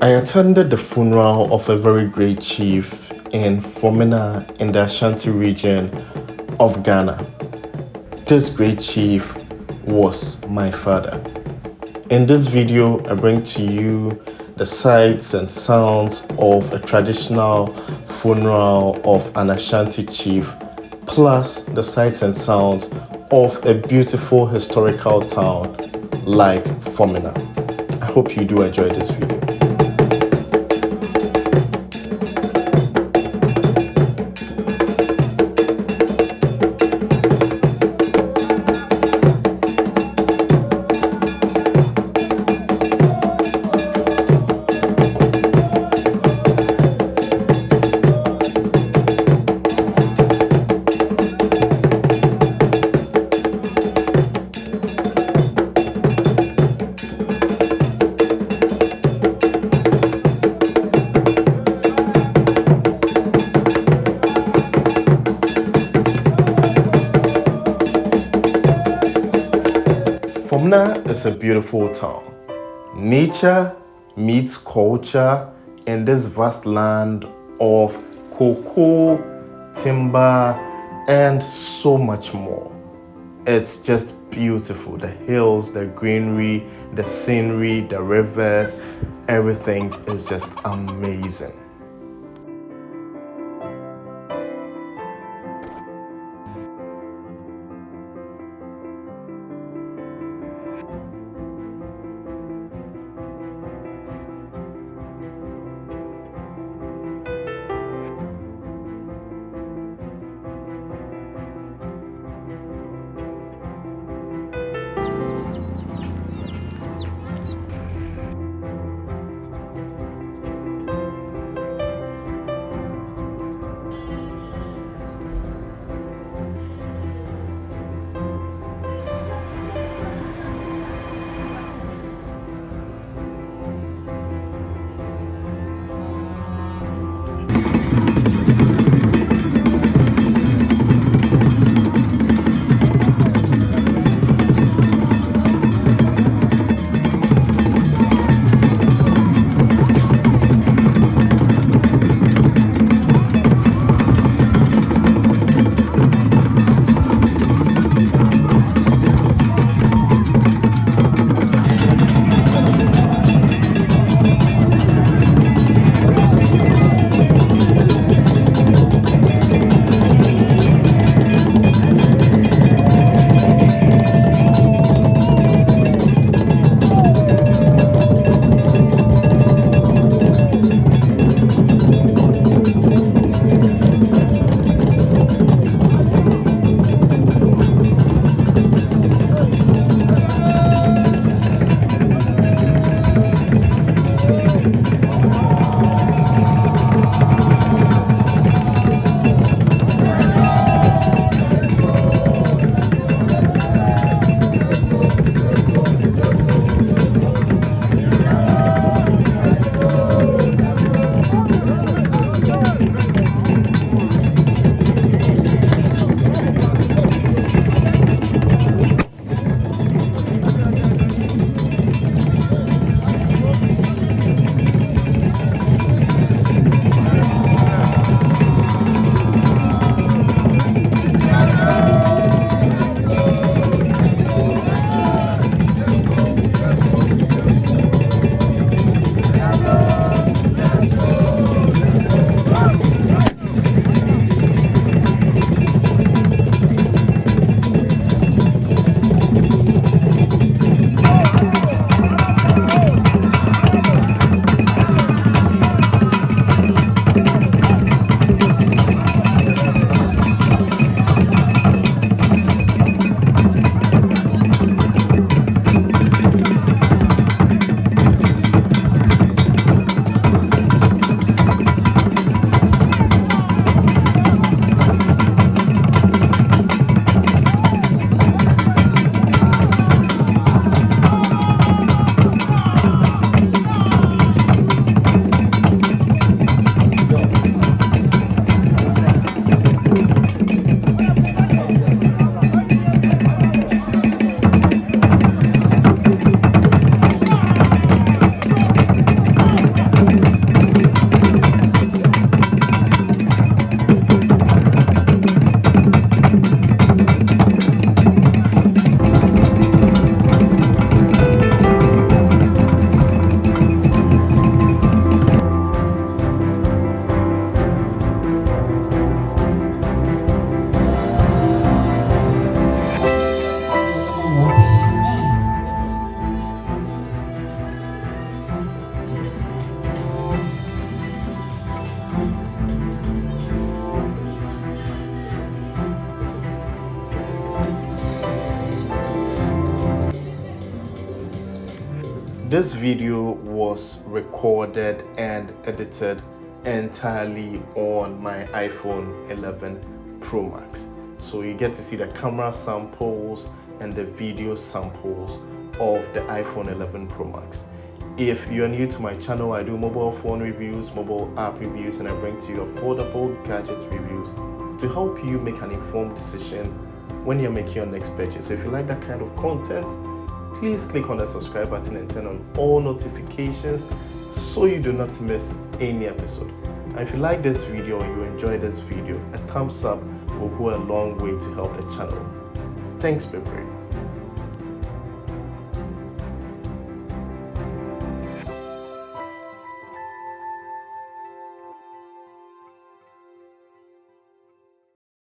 I attended the funeral of a very great chief in Fomena in the Ashanti region of Ghana. This great chief was my father. In this video, I bring to you the sights and sounds of a traditional funeral of an Ashanti chief, plus the sights and sounds of a beautiful historical town like Fomena. I hope you do enjoy this video. Fomena is a beautiful town. Nature meets culture in this vast land of cocoa, timber, and so much more. It's just beautiful. The hills, the greenery, the scenery, the rivers, everything is just amazing. This video was recorded and edited entirely on my iPhone 11 Pro Max. So you get to see the camera samples and the video samples of the iPhone 11 Pro Max. If you're new to my channel, I do mobile phone reviews, mobile app reviews, and I bring to you affordable gadget reviews to help you make an informed decision when you're making your next purchase. So if you like that kind of content, please click on the subscribe button and turn on all notifications so you do not miss any episode. And if you like this video or you enjoy this video, a thumbs up will go a long way to help the channel. Thanks, baby.